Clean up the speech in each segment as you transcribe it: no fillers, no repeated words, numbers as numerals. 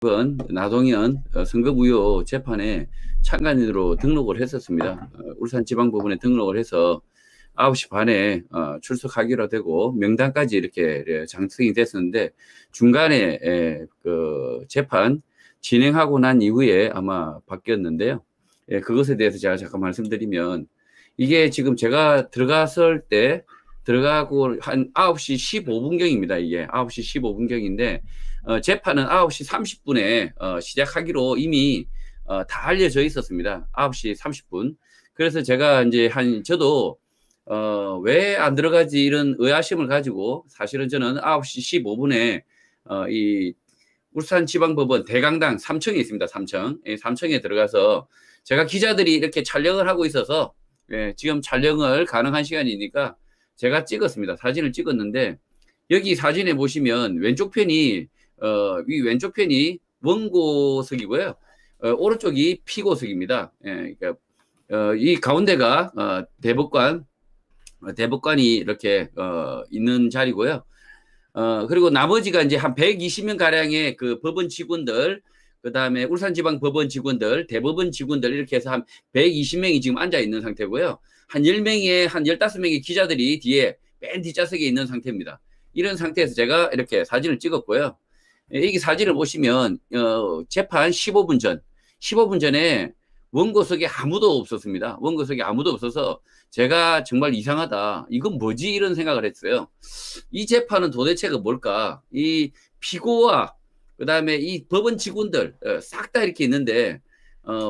이번 나동현 선거무효 재판에 참관인으로 등록을 했었습니다. 울산지방법원에 등록을 해서 9시 반에 출석하기로 되고 명단까지 이렇게 장성이 됐었는데 중간에 그 재판 진행하고 난 이후에 아마 바뀌었는데요. 그것에 대해서 제가 잠깐 말씀드리면 이게 지금 제가 들어가고 한 9시 15분경입니다. 이게 9시 15분경인데 재판은 9시 30분에 시작하기로 이미 다 알려져 있었습니다. 9시 30분. 그래서 제가 이제 저도 왜 안 들어가지 이런 의아심을 가지고 사실은 저는 9시 15분에 이 울산지방법원 대강당 3층에 있습니다. 3층. 3층에 들어가서 제가 기자들이 이렇게 촬영을 하고 있어서 지금 촬영을 가능한 시간이니까 제가 찍었습니다. 사진을 찍었는데 여기 사진에 보시면 왼쪽 편이 이 왼쪽 편이 원고석이고요. 오른쪽이 피고석입니다. 그러니까 이 가운데가 대법관이 이렇게 있는 자리고요. 그리고 나머지가 이제 한 120명 가량의 그 법원 직원들, 그 다음에 울산지방 법원 직원들, 대법원 직원들 이렇게 해서 한 120명이 지금 앉아 있는 상태고요. 한 10명의, 한 15명의 기자들이 뒤에 맨 뒷좌석에 있는 상태입니다. 이런 상태에서 제가 이렇게 사진을 찍었고요. 이 사진을 보시면 재판 15분 전에 원고석에 아무도 없었습니다. 원고석에 아무도 없어서 제가 정말 이상하다. 이건 뭐지? 이런 생각을 했어요. 이 재판은 도대체가 뭘까? 이 피고와 그다음에 이 법원 직원들 싹 다 이렇게 있는데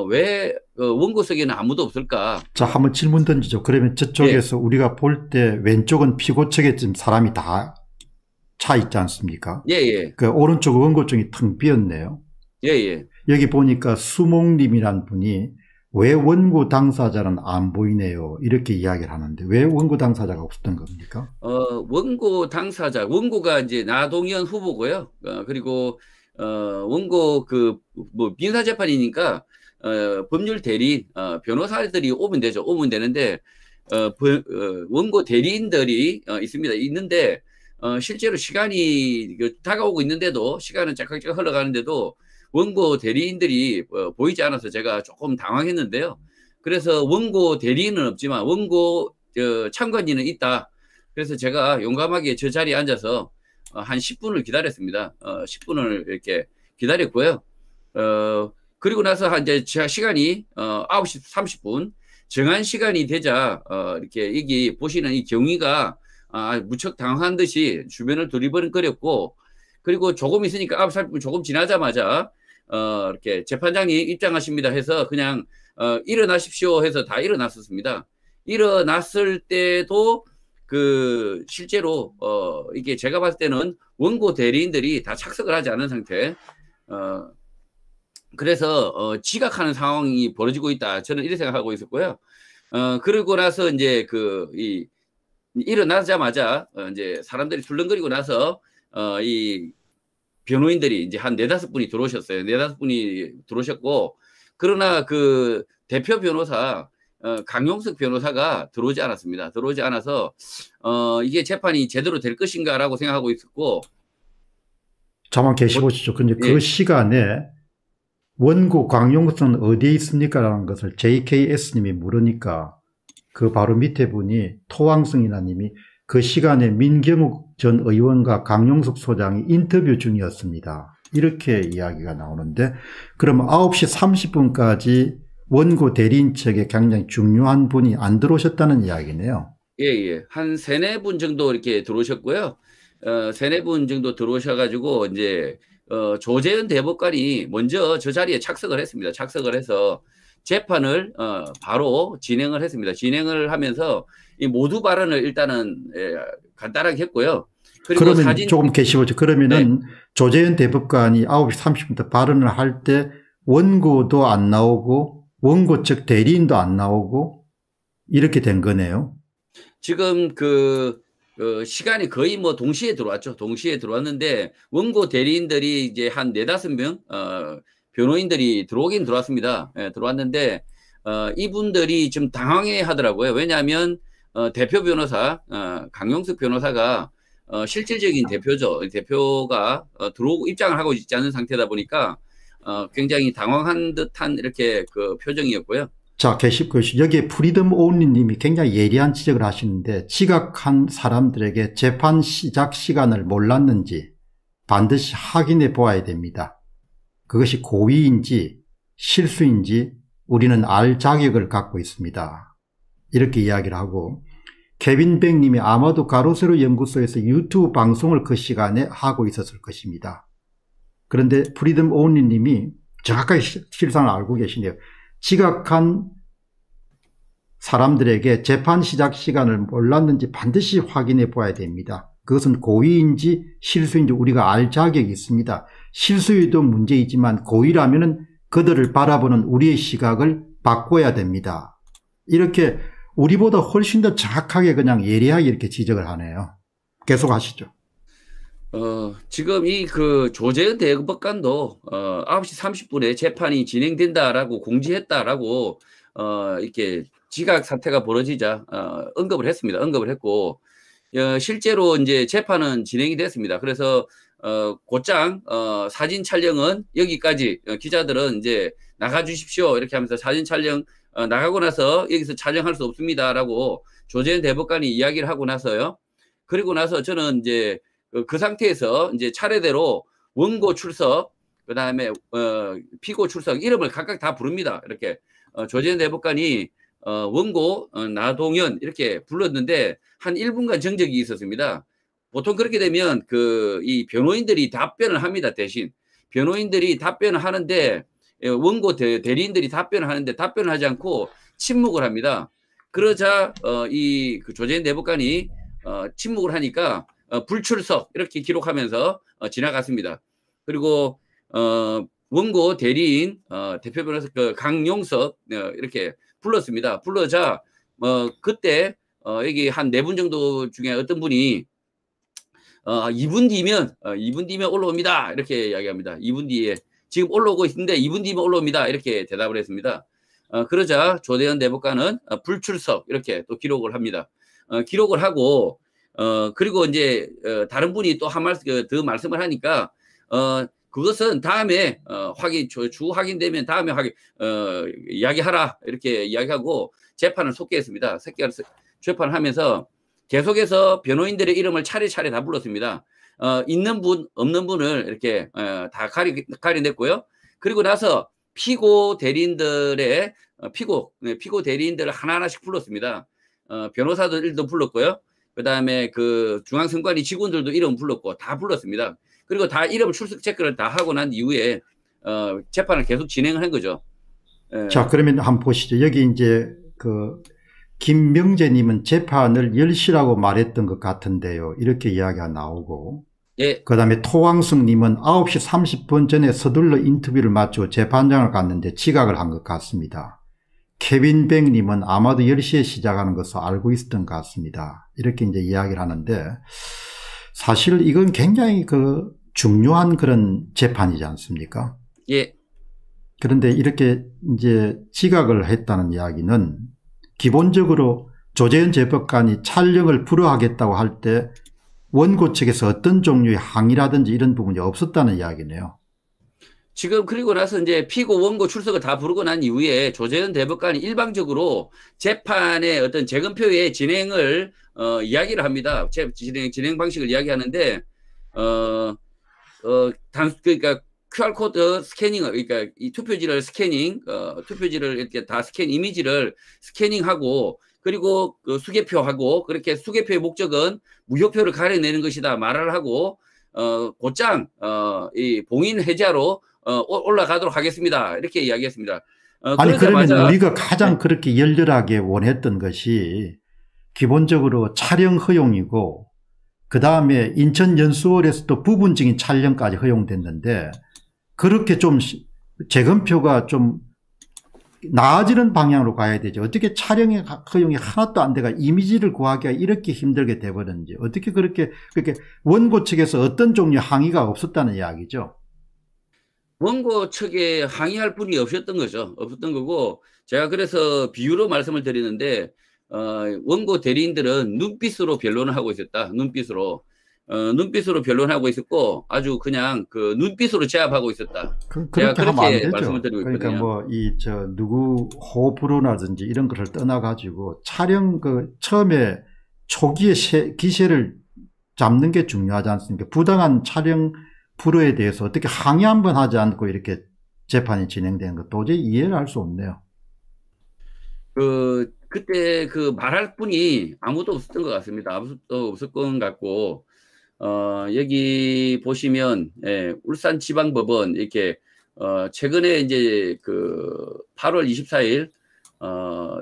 왜 원고석에는 아무도 없을까? 자, 한번 질문 던지죠. 그러면 저쪽에서 우리가 볼 때 왼쪽은 피고 측에 지금 사람이 다 차 있지 않습니까? 예. 그 오른쪽 원고증이 텅 비었네요. 예. 여기 보니까 수목님이란 분이 왜 원고 당사자는 안 보이네요. 이렇게 이야기를 하는데 왜 원고 당사자가 없었던 겁니까? 원고 당사자, 원고가 이제 나동현 후보고요. 그리고 원고 뭐 민사재판이니까 법률 대리인, 변호사들이 오면 되죠. 오면 되는데 원고 대리인들이 있습니다. 있는데 실제로 시간이 다가오고 있는데도 시간은 짝짝짝 흘러가는데도 원고 대리인들이 보이지 않아서 제가 조금 당황했는데요. 그래서 원고 대리인은 없지만 원고 참관인은 있다. 그래서 제가 용감하게 저 자리에 앉아서 한 10분을 기다렸습니다. 10분을 이렇게 기다렸고요. 그리고 나서 이제 시간이 9시 30분 정한 시간이 되자 이렇게 여기 보시는 이 경위가 무척 당황한 듯이 주변을 두리번거렸고 그리고 조금 있으니까 9시 30분 조금 지나자마자 이렇게 재판장이 입장하십니다 해서 그냥 일어나십시오 해서 다 일어났었습니다. 일어났을 때도 실제로 이게 제가 봤을 때는 원고 대리인들이 다 착석을 하지 않은 상태. 그래서 지각하는 상황이 벌어지고 있다. 저는 이렇게 생각하고 있었고요. 그러고 나서 이제 일어나자마자 이제 사람들이 술렁거리고 나서 이 변호인들이 이제 한 4-5분이 들어오셨어요. 4-5분이 들어오셨고 그러나 그 대표 변호사 강용석 변호사가 들어오지 않았습니다. 들어오지 않아서 이게 재판이 제대로 될 것인가라고 생각하고 있었고 잠깐 계시보시죠. 근데 그 시간에 원고 강용석은 어디에 있습니까? 라는 것을 JKS님이 물으니까 그 바로 밑에 분이 토왕승이나님이 그 시간에 민경욱 전 의원과 강용석 소장이 인터뷰 중이었습니다. 이렇게 이야기가 나오는데 그럼 9시 30분까지 원고 대리인 측에 굉장히 중요한 분이 안 들어오셨다는 이야기네요. 예. 한 3-4분 정도 이렇게 들어오셨고요. 3-4분 정도 들어오셔가지고 이제 조재현 대법관이 먼저 저 자리에 착석을 했습니다. 착석을 해서 재판을 바로 진행을 했습니다. 진행을 하면서 이 모두 발언을 일단은 간단하게 했고요. 그리고 그러면 조금 계시보죠. 그러면은 조재현 대법관이 9시 30분부터 발언을 할 때 원고도 안 나오고 원고 측 대리인도 안 나오고 이렇게 된 거네요. 지금 시간이 거의 뭐 동시에 들어왔죠. 동시에 들어왔는데 원고 대리인들이 이제 한 4-5명 변호인들이 들어오긴 들어왔습니다. 들어왔는데 이분들이 좀 당황해 하더라고요. 왜냐하면 대표 변호사 강용석 변호사가 실질적인 대표죠. 대표가 들어오고 입장을 하고 있지 않은 상태다 보니까 굉장히 당황한 듯한 이렇게 그 표정이었고요. 자, 여기에 프리덤 온리님이 굉장히 예리한 지적을 하시는데, 지각한 사람들에게 재판 시작 시간을 몰랐는지 반드시 확인해 보아야 됩니다. 그것이 고의인지 실수인지 우리는 알 자격을 갖고 있습니다. 이렇게 이야기를 하고, 케빈 백님이 아마도 가로세로 연구소에서 유튜브 방송을 그 시간에 하고 있었을 것입니다. 그런데 프리덤 온리님이 정확하게 실상을 알고 계시네요. 지각한 사람들에게 재판 시작 시간을 몰랐는지 반드시 확인해 보아야 됩니다. 그것은 고의인지 실수인지 우리가 알 자격이 있습니다. 실수에도 문제이지만 고의라면 그들을 바라보는 우리의 시각을 바꿔야 됩니다. 이렇게 우리보다 훨씬 더 정확하게 그냥 예리하게 이렇게 지적을 하네요. 계속 하시죠. 지금 조재현 대법관도 9시 30분에 재판이 진행된다라고 공지했다라고 이렇게 지각 사태가 벌어지자 언급을 했습니다. 언급을 했고, 실제로 이제 재판은 진행이 됐습니다. 그래서 곧장 사진 촬영은 여기까지, 기자들은 이제 나가 주십시오 이렇게 하면서 사진 촬영 나가고 나서 여기서 촬영할 수 없습니다라고 조재현 대법관이 이야기를 하고 나서요. 그리고 나서 저는 이제 그 상태에서 이제 차례대로 원고 출석, 그 다음에 피고 출석 이름을 각각 다 부릅니다. 이렇게 조재현 대법관이 원고 나동현 이렇게 불렀는데 한 1분간 정적이 있었습니다. 보통 그렇게 되면 이 변호인들이 답변을 합니다. 대신 변호인들이 답변을 하는데 원고 대리인들이 답변을 하는데 답변을 하지 않고 침묵을 합니다. 그러자 그 조재현 대법관이 침묵을 하니까 불출석 이렇게 기록하면서 지나갔습니다. 그리고 원고 대리인 대표 변호사 강용석 이렇게 불렀습니다. 불러자 그때 여기 한 4분 정도 중에 어떤 분이 2분 뒤면 올라옵니다 이렇게 이야기합니다. 2분 뒤에 지금 올라오고 있는데 2분 뒤면 올라옵니다 이렇게 대답을 했습니다. 그러자 조재현 대법관은 불출석 이렇게 또 기록을 합니다. 기록을 하고 그리고 이제 다른 분이 또 한 말씀 더 말씀을 하니까 그것은 다음에 주 확인되면 다음에 이야기하라 이렇게 이야기하고 재판을 속개했습니다. 재판을 하면서 계속해서 변호인들의 이름을 차례차례 다 불렀습니다. 있는 분 없는 분을 이렇게 다 가려냈고요. 그리고 나서 피고 대리인들의 피고 대리인들을 하나하나씩 불렀습니다. 변호사들도 불렀고요. 그 다음에 그 중앙선관위 직원들도 이름 불렀고 다 불렀습니다. 그리고 다 이름 출석 체크를 다 하고 난 이후에 재판을 계속 진행을 한 거죠. 자, 그러면 한번 보시죠. 여기 이제 김명재님은 재판을 10시라고 말했던 것 같은데요. 이렇게 이야기가 나오고. 예. 그 다음에 토왕승님은 9시 30분 전에 서둘러 인터뷰를 마치고 재판장을 갔는데 지각을 한 것 같습니다. 케빈 백님은 아마도 10시에 시작하는 것을 알고 있었던 것 같습니다. 이렇게 이제 이야기를 하는데, 사실 이건 굉장히 중요한 그런 재판이지 않습니까? 예. 그런데 이렇게 이제 지각을 했다는 이야기는 기본적으로 조재현 재법관이 촬영을 불허하겠다고 할 때 원고 측에서 어떤 종류의 항의라든지 이런 부분이 없었다는 이야기네요. 지금 그리고 나서 이제 피고 원고 출석을 다 부르고 난 이후에 조재현 대법관이 일방적으로 재판의 어떤 재검표의 진행을 이야기를 합니다. 진행 방식을 이야기하는데 그러니까 QR코드 스캐닝, 그러니까 이 투표지를 투표지를 이렇게 다 이미지를 스캐닝하고 그리고 수개표하고 그렇게 수개표의 목적은 무효표를 가려내는 것이다 말을 하고 곧장 이 봉인 해제하러 올라가도록 하겠습니다. 이렇게 이야기했습니다. 아니 그러면 우리가 가장 그렇게 열렬하게 원했던 것이 기본적으로 촬영 허용이고 그 다음에 인천연수원에서도 부분적인 촬영까지 허용됐는데 그렇게 좀 재검표가 좀 나아지는 방향으로 가야 되죠. 어떻게 촬영의 허용이 하나도 안 돼가 이미지를 구하기가 이렇게 힘들게 돼버렸는지 어떻게 그렇게 원고 측에서 어떤 종류의 항의가 없었다는 이야기죠. 원고 측에 항의할 분이 없었던 거죠. 없었던 거고 제가 그래서 비유로 말씀을 드리는데 원고 대리인들은 눈빛으로 변론을 하고 있었다. 눈빛으로. 눈빛으로 변론하고 있었고 아주 그냥 그 눈빛으로 제압하고 있었다. 제가 그렇게 하면 안 그렇게 되죠. 말씀을 드리고 그러니까 있거든요. 뭐 누구 호불호라든지 이런 것을 떠나가지고 촬영 처음에 초기에 기세를 잡는 게 중요하지 않습니까? 부당한 촬영 불허에 대해서 어떻게 항의 한번 하지 않고 이렇게 재판이 진행되는 거 도저히 이해를 할 수 없네요. 그때 그 말할 분이 아무도 없었던 것 같습니다. 아무도 없을 것 같고, 여기 보시면, 울산지방법원, 이렇게, 최근에 이제 그 8월 24일,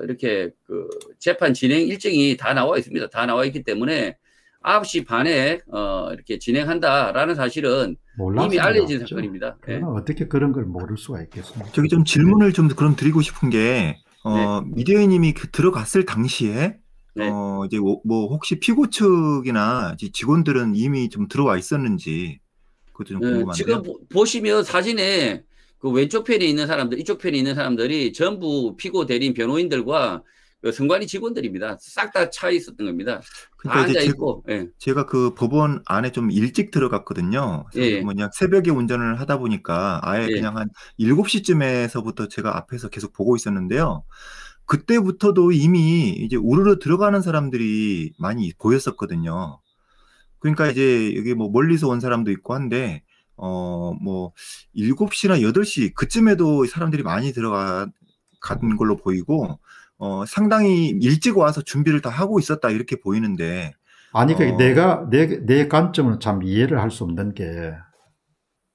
이렇게 그 재판 진행 일정이 다 나와 있습니다. 다 나와 있기 때문에 9시 반에, 이렇게 진행한다라는 사실은 이미 알려진 사건입니다. 어떻게 그런 걸 모를 수가 있겠습니까? 저기 좀 질문을 좀 그럼 드리고 싶은 게, 미디어님이 들어갔을 당시에, 이제 뭐 혹시 피고 측이나 직원들은 이미 좀 들어와 있었는지, 그것도 좀 궁금한데요. 지금 보시면 사진에 그 왼쪽 편에 있는 사람들, 이쪽 편에 있는 사람들이 전부 피고 대리인 변호인들과 그 선관위 직원들입니다. 싹 다 차 있었던 겁니다. 그러니까 다 앉아 있고. 제가 그 법원 안에 좀 일찍 들어갔거든요. 뭐냐 새벽에 운전을 하다 보니까 아예 그냥 한 7시쯤에서부터 제가 앞에서 계속 보고 있었는데요. 그때부터도 이미 이제 우르르 들어가는 사람들이 많이 보였었거든요. 그러니까 이제 여기 뭐 멀리서 온 사람도 있고 한데 뭐 7시나 8시 그쯤에도 사람들이 많이 들어간 걸로 보이고 상당히 일찍 와서 준비를 다 하고 있었다 이렇게 보이는데. 아니 내 관점은 참 이해를 할 수 없는 게,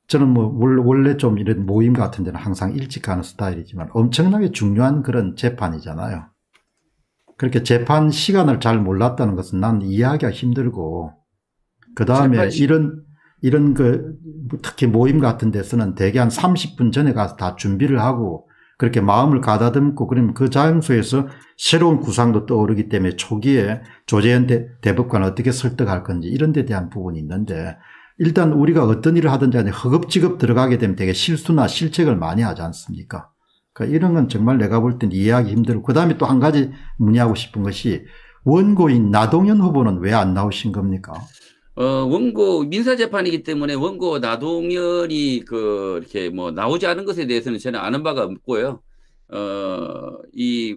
저는 뭐 원래 좀 이런 모임 같은 데는 항상 일찍 가는 스타일이지만 엄청나게 중요한 그런 재판이잖아요. 그렇게 재판 시간을 잘 몰랐다는 것은 난 이해하기가 힘들고, 그 다음에 이런 특히 모임 같은 데서는 대개 한 30분 전에 가서 다 준비를 하고 그렇게 마음을 가다듬고, 그러면 그 장소에서 새로운 구상도 떠오르기 때문에 초기에 조재현 대법관 어떻게 설득할 건지 이런 데 대한 부분이 있는데, 일단 우리가 어떤 일을 하든지 간에 허겁지겁 들어가게 되면 되게 실수나 실책을 많이 하지 않습니까? 그러니까 이런 건 정말 내가 볼 땐 이해하기 힘들고, 그 다음에 또 한 가지 문의하고 싶은 것이, 원고인 나동현 후보는 왜 안 나오신 겁니까? 원고 민사재판이기 때문에 원고 나동현이 이렇게 뭐 나오지 않은 것에 대해서는 저는 아는 바가 없고요. 이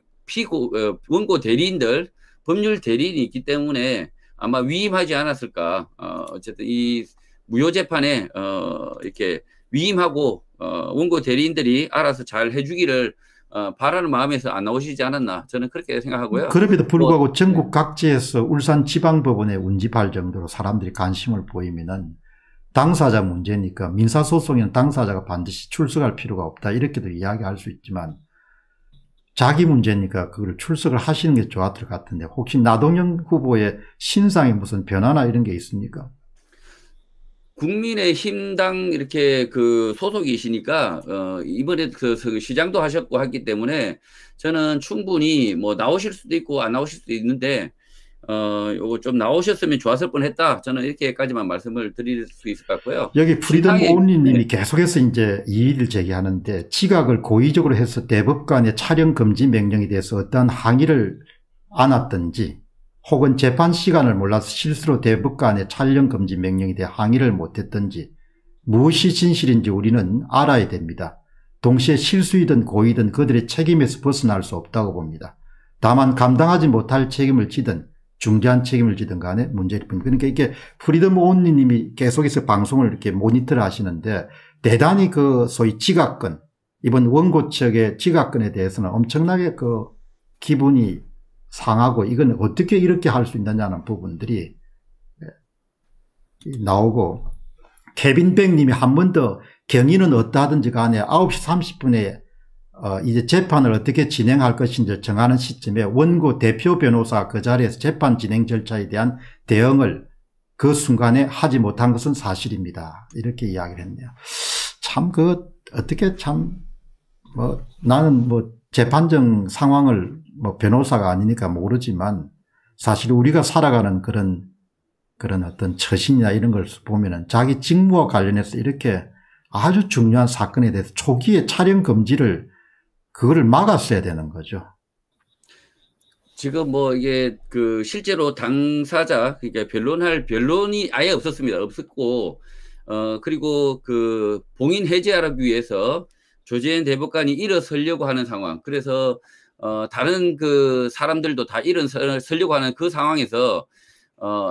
원고 대리인들, 법률 대리인이 있기 때문에 아마 위임하지 않았을까. 어쨌든 이 무효재판에, 이렇게 위임하고, 원고 대리인들이 알아서 잘 해주기를, 바라는 마음에서 안 나오시지 않았나. 저는 그렇게 생각하고요. 그럼에도 불구하고 전국 각지에서 울산지방법원에 운집할 정도로 사람들이 관심을 보이면은 당사자 문제니까 민사소송에는 당사자가 반드시 출석할 필요가 없다, 이렇게도 이야기할 수 있지만 자기 문제니까 그걸 출석을 하시는 게 좋았을 것 같은데, 혹시 나동현 후보의 신상에 무슨 변화나 이런 게 있습니까? 국민의힘당 이렇게 그 소속이시니까, 이번에 그 시장도 하셨고 했기 때문에 저는 충분히 뭐 나오실 수도 있고 안 나오실 수도 있는데, 요거 좀 나오셨으면 좋았을 뻔 했다. 저는 이렇게까지만 말씀을 드릴 수 있을 것 같고요. 여기 프리덤 온리님이 계속해서 이제 이의를 제기하는데, 지각을 고의적으로 해서 대법관의 촬영 금지 명령에 대해서 어떠한 항의를 안았든지, 혹은 재판 시간을 몰라서 실수로 대법관의 촬영 금지 명령에 대해 항의를 못했든지, 무엇이 진실인지 우리는 알아야 됩니다. 동시에 실수이든 고의든 그들의 책임에서 벗어날 수 없다고 봅니다. 다만 감당하지 못할 책임을 지든 중대한 책임을 지든 간에 문제일 뿐. 그러니까 이게 프리덤 온리님이 계속해서 방송을 이렇게 모니터를 하시는데, 대단히 그 소위 지각권, 이번 원고 측의 지각권에 대해서는 엄청나게 그 기분이 상하고, 이건 어떻게 이렇게 할 수 있느냐는 부분들이 나오고, 케빈 백님이 한 번 더 경위는 어떠하든지 간에 9시 30분에 이제 재판을 어떻게 진행할 것인지 정하는 시점에 원고 대표 변호사 그 자리에서 재판 진행 절차에 대한 대응을 그 순간에 하지 못한 것은 사실입니다, 이렇게 이야기를 했네요. 참 어떻게 나는 뭐 재판정 상황을 뭐 변호사가 아니니까 모르지만, 사실 우리가 살아가는 그런 어떤 처신이나 이런 걸 보면은 자기 직무와 관련해서 이렇게 아주 중요한 사건에 대해서 초기에 촬영 금지를 그거를 막았어야 되는 거죠. 지금 뭐 이게 그 실제로 당사자, 그러니까 변론이 아예 없었습니다. 없었고, 그리고 그 봉인 해제하기 위해서 조재현 대법관이 일어서려고 하는 상황. 그래서 다른 그 사람들도 다 일어서려고 하는 그 상황에서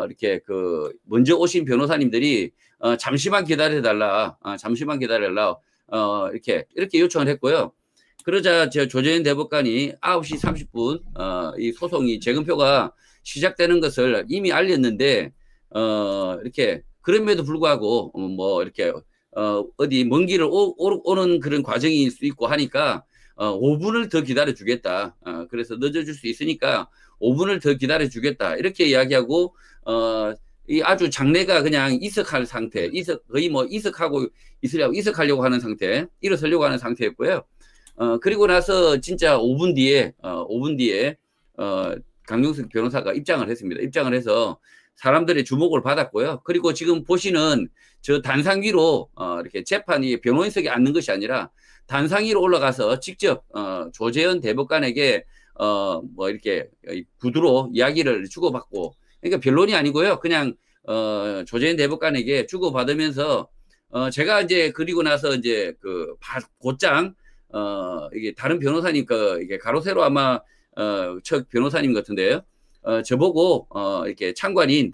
이렇게 그 먼저 오신 변호사님들이 잠시만 기다려달라, 잠시만 기다려달라, 이렇게 요청을 했고요. 그러자 조재현 대법관이 9시 30분 이 소송이 재검표가 시작되는 것을 이미 알렸는데 이렇게 그럼에도 불구하고 뭐 이렇게 어디 먼 길을 오는 그런 과정일 수 있고 하니까 5분을 더 기다려 주겠다. 그래서 늦어질 수 있으니까 5분을 더 기다려 주겠다. 이렇게 이야기하고 이 아주 장례가 그냥 이석할 상태, 거의 뭐 이석하려고 하는 상태, 일어서려고 하는 상태였고요. 그리고 나서 진짜 5분 뒤에 강용석 변호사가 입장을 했습니다. 입장을 해서 사람들의 주목을 받았고요. 그리고 지금 보시는 저 단상 위로 이렇게 재판이 변호인석에 앉는 것이 아니라 단상 위로 올라가서 직접 조재현 대법관에게 뭐 이렇게 구두로 이야기를 주고받고, 그러니까 변론이 아니고요. 그냥 조재현 대법관에게 주고받으면서 제가 이제 그리고 나서 이제 그 곧장 이게 다른 변호사님 이게 가로세로 아마 첫 변호사님 같은데요. 저보고 이렇게 참관인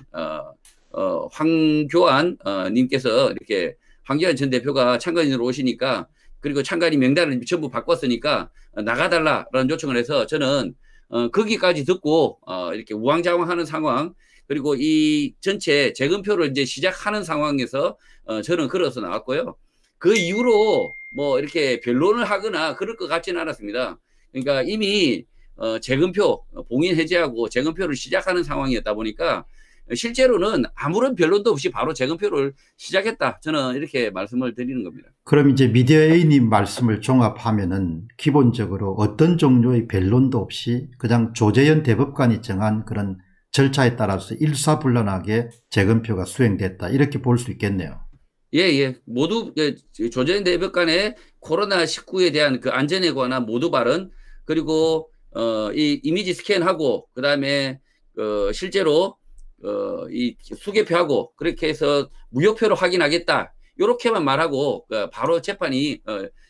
황교안 님께서 이렇게 황교안 전 대표가 참관인으로 오시니까, 그리고 참관인 명단을 전부 바꿨으니까 나가달라라는 요청을 해서 저는 거기까지 듣고 이렇게 우왕좌왕하는 상황, 그리고 이 전체 재검표를 이제 시작하는 상황에서 저는 걸어서 나왔고요. 그 이후로 뭐 이렇게 변론을 하거나 그럴 것 같지는 않았습니다. 그러니까 이미 재검표 봉인 해제하고 재검표를 시작하는 상황이었다 보니까 실제로는 아무런 변론도 없이 바로 재검표를 시작했다. 저는 이렇게 말씀을 드리는 겁니다. 그럼 이제 미디어 A님 말씀을 종합하면은 기본적으로 어떤 종류의 변론도 없이 그냥 조재현 대법관이 정한 그런 절차에 따라서 일사불란하게 재검표가 수행됐다. 이렇게 볼 수 있겠네요. 예. 모두 조재현 대법관의 코로나19에 대한 그 안전에 관한 모두 발언, 그리고 이 이미지 스캔하고 그다음에 실제로 이 수개표하고 그렇게 해서 무효표로 확인하겠다. 이렇게만 말하고 바로 재판이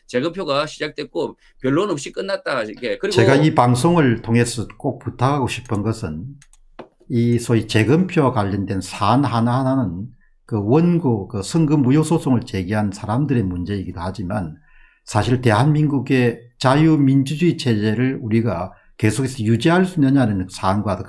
재검표가 시작됐고 변론 없이 끝났다. 그리고 제가 이 방송을 통해서 꼭 부탁하고 싶은 것은 이 소위 재검표와 관련된 사안 하나하나는 그 원고 그 선거 무효 소송을 제기한 사람들의 문제이기도 하지만 사실 대한민국의 자유민주주의 체제를 우리가 계속해서 유지할 수 있느냐는 사안과도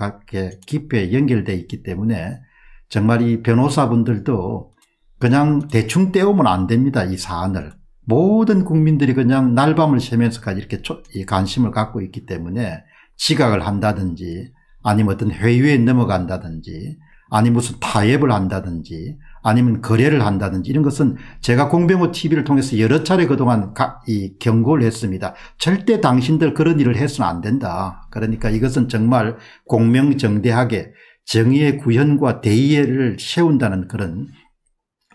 깊이 연결되어 있기 때문에 정말 이 변호사분들도 그냥 대충 떼우면 안 됩니다. 이 사안을. 모든 국민들이 그냥 날밤을 새면서까지 이렇게 관심을 갖고 있기 때문에 지각을 한다든지 아니면 어떤 회유에 넘어간다든지 아니면 무슨 타협을 한다든지 아니면 거래를 한다든지 이런 것은 제가 공병호 TV를 통해서 여러 차례 그동안 경고를 했습니다. 절대 당신들 그런 일을 해서는 안 된다. 그러니까 이것은 정말 공명정대하게 정의의 구현과 대의를 세운다는 그런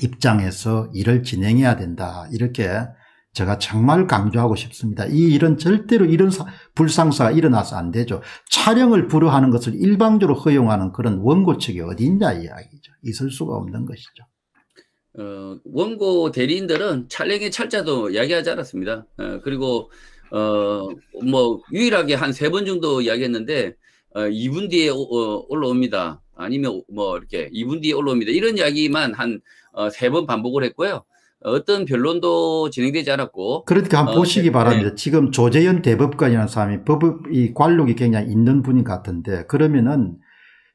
입장에서 일을 진행해야 된다. 이렇게 제가 정말 강조하고 싶습니다. 이 일은 절대로 이런 불상사가 일어나서 안 되죠. 촬영을 불허하는 것을 일방적으로 허용하는 그런 원고 측이 어디 있냐 이야기죠. 있을 수가 없는 것이죠. 원고 대리인들은 촬영의 찰자도 이야기하지 않았습니다. 그리고 뭐 유일하게 한 3번 정도 이야기했는데 2분 뒤에 올라옵니다. 아니면 뭐 이렇게 2분 뒤에 올라옵니다. 이런 이야기만 한 3번 반복을 했고요. 어떤 변론도 진행되지 않았고. 그러니까 한번 보시기 바랍니다. 네. 지금 조재현 대법관이라는 사람이 이 관록이 굉장히 있는 분인 것 같은데, 그러면은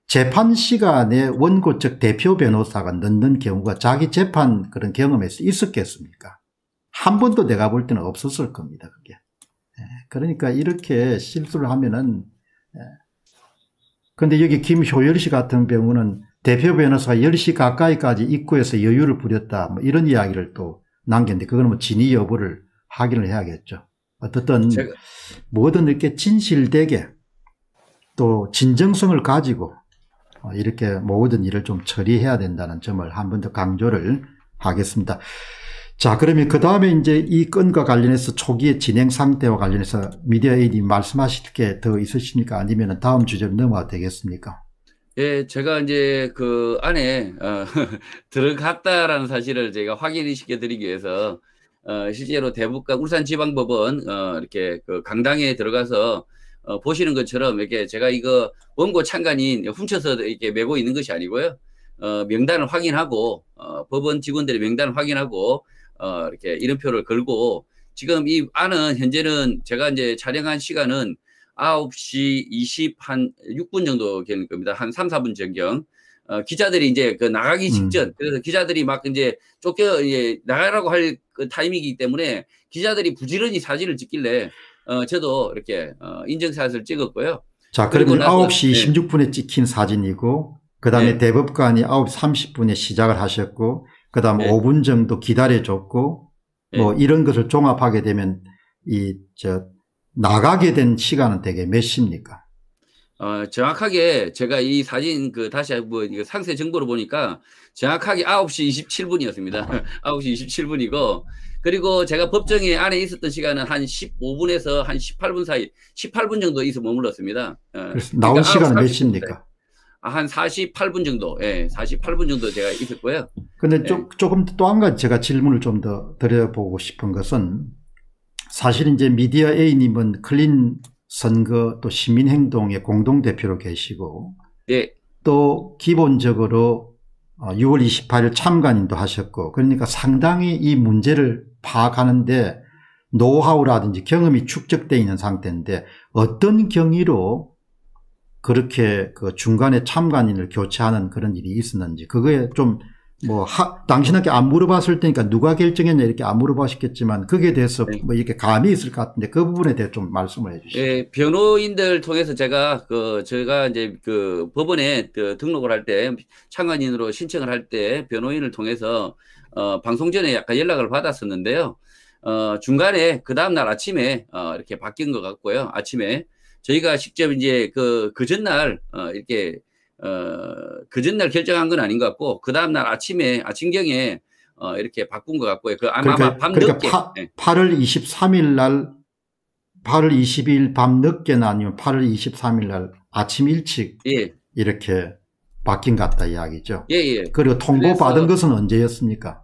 재판 시간에 원고 측 대표 변호사가 넣는 경우가 자기 재판 그런 경험에서 있었겠습니까? 한 번도 내가 볼 때는 없었을 겁니다. 그게. 그러니까 이렇게 실수를 하면은. 근데 여기 김효열 씨 같은 경우는 대표 변호사가 10시 가까이까지 입구에서 여유를 부렸다. 뭐 이런 이야기를 또 남겼는데 그거는 뭐 진위 여부를 확인을 해야겠죠. 어떻든 뭐든 이렇게 진실되게 또 진정성을 가지고 이렇게 모든 일을 좀 처리해야 된다는 점을 한 번 더 강조를 하겠습니다. 자, 그러면 그 다음에 이제 이 건과 관련해서 초기의 진행 상태와 관련해서 미디어 에이디 말씀하실 게 더 있으십니까? 아니면 다음 주제로 넘어가 되겠습니까? 예, 제가 이제 그 안에 들어갔다라는 사실을 제가 확인시켜 드리기 위해서 실제로 대법관 울산지방법원 이렇게 그 강당에 들어가서 보시는 것처럼 이렇게 제가 이거 원고 참관인 훔쳐서 이렇게 메고 있는 것이 아니고요. 명단을 확인하고 법원 직원들의 명단을 확인하고 이렇게 이름표를 걸고 지금 이 안은 현재는 제가 이제 촬영한 시간은 9시 26분 정도 되는 겁니다. 한 3, 4분 전경. 기자들이 이제 그 나가기 직전, 그래서 기자들이 막 이제 나가라고 할 그 타이밍이기 때문에 기자들이 부지런히 사진을 찍길래, 저도 이렇게, 인증샷을 찍었고요. 자, 그러면 9시 26분에 찍힌 사진이고, 그 다음에 대법관이 9시 30분에 시작을 하셨고, 그 다음 5분 정도 기다려줬고, 뭐 이런 것을 종합하게 되면, 나가게 된 시간은 대개 몇 시입니까? 정확하게 제가 이 사진 다시 뭐 이거 상세 정보를 보니까 정확하게 9시 27분이었습니다. 9시 27분이고, 그리고 제가 법정에 안에 있었던 시간은 한 15분에서 한 18분 사이, 18분 정도 머물렀습니다. 그래서 나온 그러니까 시간은 몇 시입니까? 한 48분 정도, 48분 정도 제가 있었고요. 근데 조금 또 한 가지 제가 질문을 좀 더 드려보고 싶은 것은, 사실 이제 미디어 A님은 클린 선거 또 시민행동의 공동대표로 계시고, 또 기본적으로 6월 28일 참관인도 하셨고, 그러니까 상당히 이 문제를 파악하는데 노하우라든지 경험이 축적되어 있는 상태인데, 어떤 경위로 그렇게 그 중간에 참관인을 교체하는 그런 일이 있었는지, 그거에 좀 당신에게 안 물어봤을 테니까 누가 결정했냐 이렇게 안 물어보셨겠지만, 거기에 대해서 뭐 이렇게 감이 있을 것 같은데, 그 부분에 대해 좀 말씀을 해 주시죠. 예, 변호인들 통해서 제가 이제 법원에 등록을 할 때, 참관인으로 신청을 할 때 변호인을 통해서, 방송 전에 약간 연락을 받았었는데요. 중간에 그 다음날 아침에, 이렇게 바뀐 것 같고요. 아침에. 저희가 직접 이제 그 전날, 이렇게, 그 전날 결정한 건 아닌 것 같고, 그 다음날 아침경에, 이렇게 바꾼 것 같고요. 아마 밤 늦게. 8월 23일 날, 8월 22일 밤 늦게나 아니면 8월 23일 날 아침 일찍. 이렇게 바뀐 것 같다 이야기죠. 그리고 통보받은 것은 언제였습니까?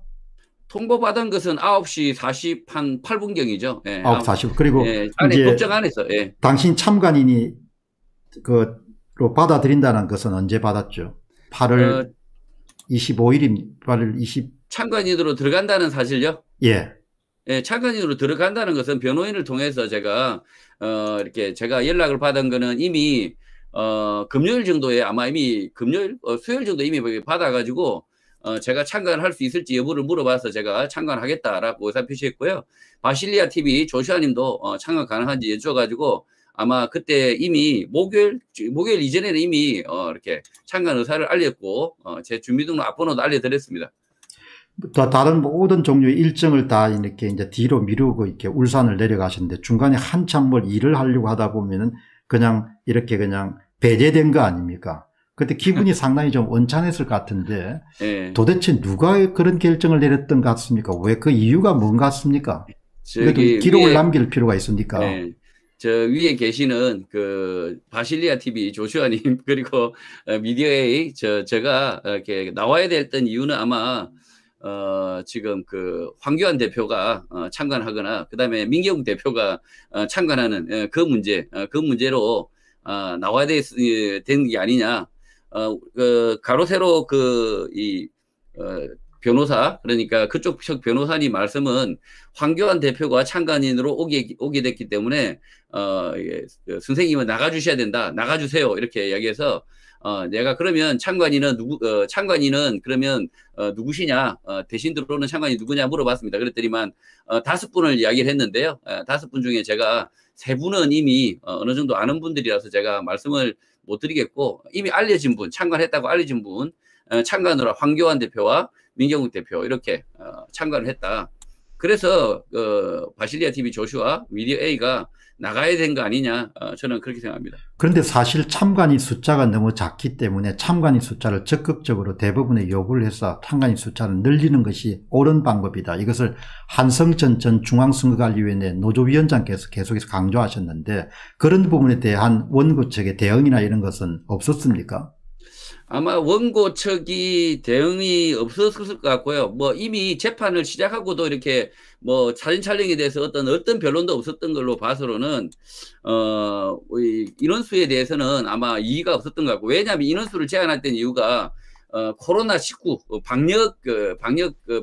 통보받은 것은 9시 48분경이죠. 9시 40분. 그리고 안에 법정 안에서. 당신 참관인이 로 받아들인다는 것은 언제 받았죠? 8월 25일입니다. 참관인으로 들어간다는 사실요? 예. 참관인으로 들어간다는 것은 변호인을 통해서 제가 이렇게 제가 연락을 받은 거는 이미 금요일 정도에 아마 이미 수요일 정도 이미 받아가지고 제가 참관을 할 수 있을지 여부를 물어봐서 제가 참관하겠다라고 의사 표시했고요. 바실리아 TV 조슈아님도 참관 가능한지 여쭤가지고 아마 그때 이미 목요일 이전에는 이미 이렇게 참관 의사를 알렸고 제 주민등록 앞번호도 알려드렸습니다. 다른 모든 종류의 일정을 다 이렇게 이제 뒤로 미루고 이렇게 울산을 내려가셨는데, 중간에 한참 뭘 일을 하려고 하다 보면은 그냥 이렇게 그냥 배제된 거 아닙니까? 그때 기분이 상당히 좀 언짢았을 것 같은데, 도대체 누가 그런 결정을 내렸던 것 같습니까? 왜 그 이유가 뭔 같습니까? 그래도 기록을 남길 필요가 있으니까. 저 위에 계시는 그 바실리아 TV 조슈아님 그리고 미디어에 제가 이렇게 나와야 됐던 이유는 아마 지금 그 황교안 대표가 참관하거나 그다음에 민경욱 대표가 참관하는 그 문제로 나와야 된 게 아니냐. 가로 세로 변호사, 그러니까 그쪽 측 변호사님 말씀은 황교안 대표가 참관인으로 오게 됐기 때문에 선생님은 나가주셔야 된다, 나가주세요 이렇게 이야기해서 내가 그러면 참관인은 그러면 누구시냐, 대신 들어오는 참관인 누구냐 물어봤습니다. 그랬더니만 5분을 이야기를 했는데요. 5분 중에 제가 3분은 이미 어느 정도 아는 분들이라서 제가 말씀을 못 드리겠고, 이미 알려진 분, 참관했다고 알려진 분, 참관으로 황교안 대표와 민경욱 대표 이렇게 참관을 했다. 그래서 바실리아 TV 조슈아 미디어 A가 나가야 된 거 아니냐, 저는 그렇게 생각합니다. 그런데 사실 참관인 숫자가 너무 작기 때문에 참관인 숫자를 적극적으로 대부분의 요구를 해서 참관인 숫자를 늘리는 것이 옳은 방법이다. 이것을 한성천 전 중앙선거관리위원회 노조위원장께서 계속해서 강조하셨는데 그런 부분에 대한 원고 측의 대응이나 이런 것은 없었습니까? 아마 원고 측이 대응이 없었을 것 같고요. 뭐 이미 재판을 시작하고도 이렇게 뭐 사진 촬영에 대해서 어떤 변론도 없었던 걸로 봐서는 인원수에 대해서는 아마 이의가 없었던 것 같고, 왜냐하면 인원수를 제한했던 이유가 코로나19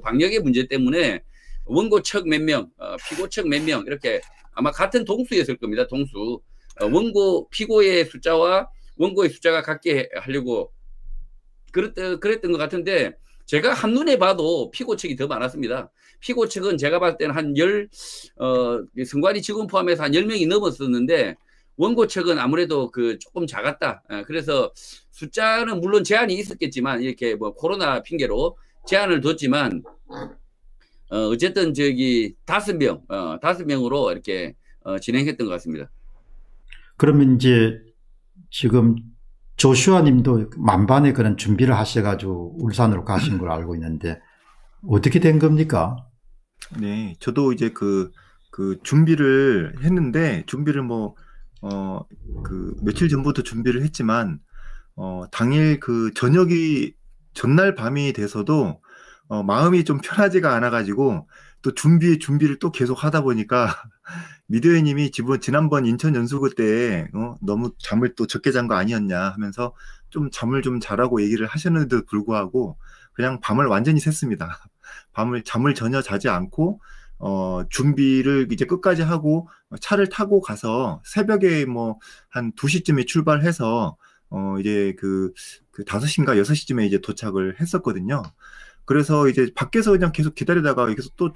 방역의 문제 때문에 원고 측 몇 명, 피고 측 몇 명 이렇게 아마 같은 동수였을 겁니다. 동수. 원고 피고의 숫자와 원고의 숫자가 같게 하려고 그랬던 것 같은데, 제가 한눈에 봐도 피고 측이 더 많았습니다. 피고 측은 제가 봤을 때는 선관위 직원 포함해서 한 10명이 넘었었는데, 원고 측은 아무래도 조금 작았다. 그래서 숫자는 물론 제한이 있었겠지만, 이렇게 뭐 코로나 핑계로 제한을 뒀지만, 어쨌든 5명으로 이렇게 진행했던 것 같습니다. 그러면 이제 지금 조슈아 님도 만반의 그런 준비를 하셔가지고 울산으로 가신 걸 알고 있는데 어떻게 된 겁니까? 네, 저도 이제 그 준비를 했는데, 준비를 며칠 전부터 준비를 했지만, 당일 전날 밤이 돼서도, 마음이 좀 편하지가 않아가지고, 또 준비를 또 계속 하다 보니까, 미디어님이 지난번 인천 연수구 때, 너무 잠을 또 적게 잔 거 아니었냐 하면서 좀 잠을 좀 자라고 얘기를 하셨는데도 불구하고, 그냥 밤을 완전히 샜습니다. 잠을 전혀 자지 않고, 준비를 이제 끝까지 하고, 차를 타고 가서 새벽에 한 2시쯤에 출발해서, 이제 5시인가 6시쯤에 이제 도착을 했었거든요. 그래서 이제 밖에서 그냥 계속 기다리다가 여기서 또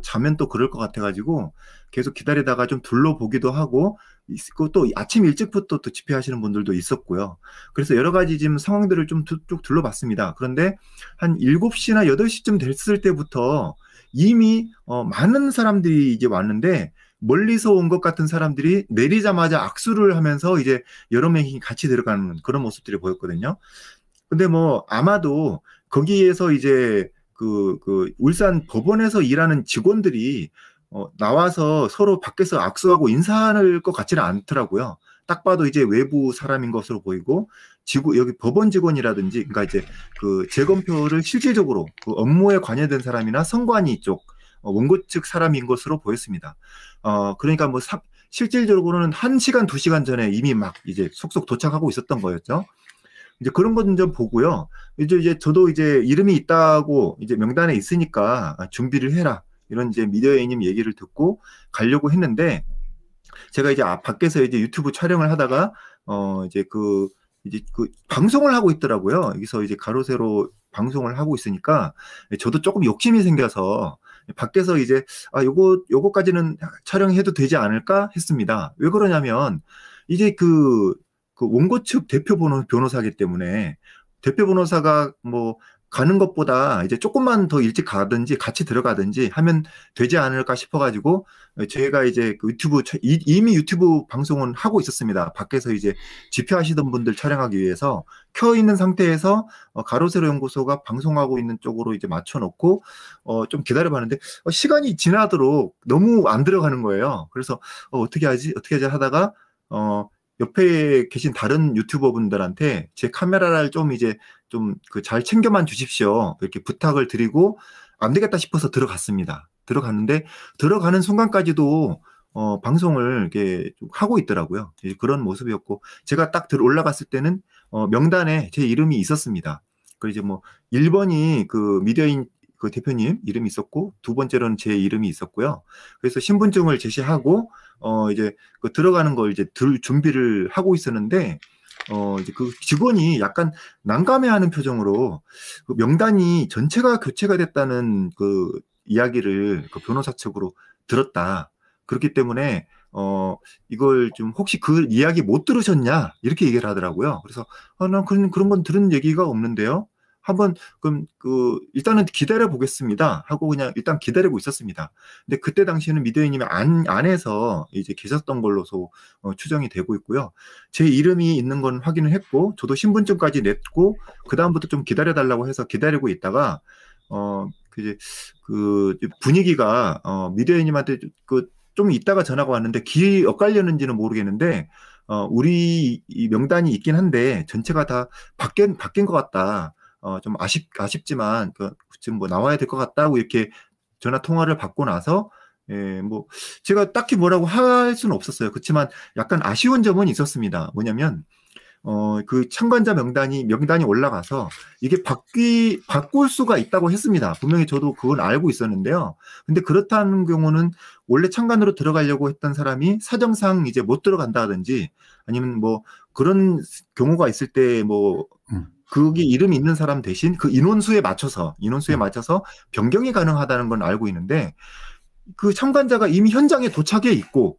자면 또 그럴 것 같아가지고 계속 기다리다가 좀 둘러보기도 하고, 또 아침 일찍부터 또 집회하시는 분들도 있었고요. 그래서 여러 가지 지금 상황들을 좀 쭉 둘러봤습니다. 그런데 한 7시나 8시쯤 됐을 때부터 이미 많은 사람들이 이제 왔는데, 멀리서 온 것 같은 사람들이 내리자마자 악수를 하면서 이제 여러 명이 같이 들어가는 그런 모습들이 보였거든요. 근데 아마도 거기에서 이제 울산 법원에서 일하는 직원들이 나와서 서로 밖에서 악수하고 인사할 것 같지는 않더라고요. 딱 봐도 이제 외부 사람인 것으로 보이고, 여기 법원 직원이라든지, 그러니까 이제 재검표를 실질적으로 업무에 관여된 사람이나 선관위 쪽 원고 측 사람인 것으로 보였습니다. 그러니까 실질적으로는 1시간, 2시간 전에 이미 막 이제 속속 도착하고 있었던 거였죠. 이제 그런 건 좀 보고요. 이제 저도 이제 이름이 있다고 이제 명단에 있으니까 준비를 해라, 이런 이제 미디어애님 얘기를 듣고 가려고 했는데, 제가 이제 밖에서 이제 유튜브 촬영을 하다가 이제 방송을 하고 있더라고요. 여기서 이제 가로세로 방송을 하고 있으니까 저도 조금 욕심이 생겨서 밖에서 이제 요거까지는 촬영해도 되지 않을까 했습니다. 왜 그러냐면 이제 원고 측 대표 변호사기 때문에, 대표 변호사가 가는 것보다 이제 조금만 더 일찍 가든지 같이 들어가든지 하면 되지 않을까 싶어가지고, 제가 이제 이미 유튜브 방송은 하고 있었습니다. 밖에서 이제 집회하시던 분들 촬영하기 위해서 켜 있는 상태에서 가로세로 연구소가 방송하고 있는 쪽으로 이제 맞춰놓고 좀 기다려봤는데, 시간이 지나도록 너무 안 들어가는 거예요. 그래서 어떻게 하지 하다가 옆에 계신 다른 유튜버 분들한테 제 카메라를 좀 잘 챙겨만 주십시오, 이렇게 부탁을 드리고 안 되겠다 싶어서 들어갔습니다. 들어갔는데 들어가는 순간까지도 방송을 이렇게 하고 있더라고요. 그런 모습이었고, 제가 딱 올라갔을 때는 명단에 제 이름이 있었습니다. 그리고 이제 1번이 미디어인 대표님 이름이 있었고, 2번째로는 제 이름이 있었고요. 그래서 신분증을 제시하고 이제 들어가는 걸 이제 준비를 하고 있었는데, 이제 직원이 약간 난감해하는 표정으로 명단이 전체가 교체가 됐다는 이야기를 변호사 측으로 들었다. 그렇기 때문에 이걸 좀 혹시 그 이야기 못 들으셨냐, 이렇게 얘기를 하더라고요. 그래서 난 그런 건 들은 얘기가 없는데요 한번 그럼 일단은 기다려 보겠습니다 하고 그냥 일단 기다리고 있었습니다. 근데 그때 당시에는 미디어님이 안에서 이제 계셨던 걸로서 추정이 되고 있고요. 제 이름이 있는 건 확인을 했고 저도 신분증까지 냈고 그 다음부터 좀 기다려 달라고 해서 기다리고 있다가 그 분위기가 미디어님한테 좀 있다가 전화가 왔는데 길이 엇갈렸는지는 모르겠는데 우리 이 명단이 있긴 한데 전체가 다 바뀐 것 같다. 좀 아쉽지만 지금 뭐 나와야 될 것 같다고 이렇게 전화 통화를 받고 나서 뭐 제가 딱히 뭐라고 할 수는 없었어요. 그렇지만 약간 아쉬운 점은 있었습니다. 뭐냐면 그 참관자 명단이 올라가서 이게 바꿀 수가 있다고 했습니다. 분명히 저도 그건 알고 있었는데요. 근데 그렇다는 경우는 원래 참관으로 들어가려고 했던 사람이 사정상 이제 못 들어간다든지 아니면 뭐 그런 경우가 있을 때 뭐 거기 이름이 있는 사람 대신 그 인원수에 맞춰서 변경이 가능하다는 건 알고 있는데 그 참관자가 이미 현장에 도착해 있고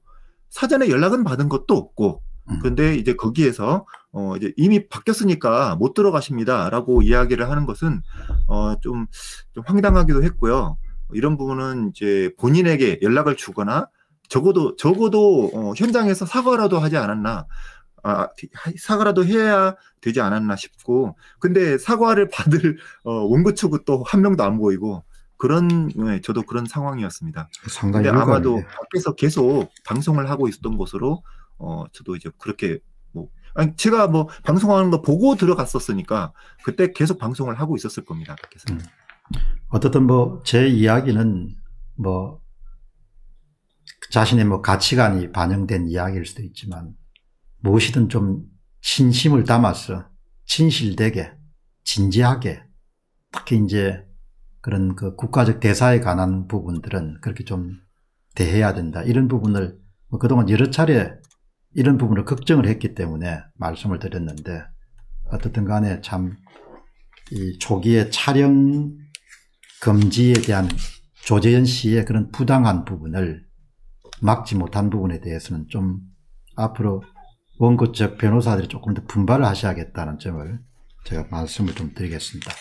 사전에 연락은 받은 것도 없고 그런데 이제 거기에서 이제 이미 바뀌었으니까 못 들어가십니다라고 이야기를 하는 것은 좀 황당하기도 했고요. 이런 부분은 이제 본인에게 연락을 주거나 적어도 현장에서 사과라도 하지 않았나, 사과라도 해야 되지 않았나 싶고, 근데 사과를 받을 원고 측은 또 한 명도 안 보이고. 저도 그런 상황이었습니다. 상당히 근데 아마도 밖에서 계속 방송을 하고 있었던 것으로 저도 이제 그렇게 제가 뭐 방송하는 거 보고 들어갔었으니까 그때 계속 방송을 하고 있었을 겁니다. 밖에서. 어떻든 뭐 제 이야기는 뭐 자신의 뭐 가치관이 반영된 이야기일 수도 있지만 무엇이든 좀 진심을 담아서 진실되게 진지하게 특히 이제 그런 그 국가적 대사에 관한 부분들은 그렇게 좀 대해야 된다. 이런 부분을 그동안 여러 차례 이런 부분을 걱정을 했기 때문에 말씀을 드렸는데 어떻든 간에 참 이 초기에 촬영 금지에 대한 조재현 씨의 그런 부당한 부분을 막지 못한 부분에 대해서는 좀 앞으로 원고 측 변호사들이 조금 더 분발을 하셔야겠다는 점을 제가 말씀을 좀 드리겠습니다.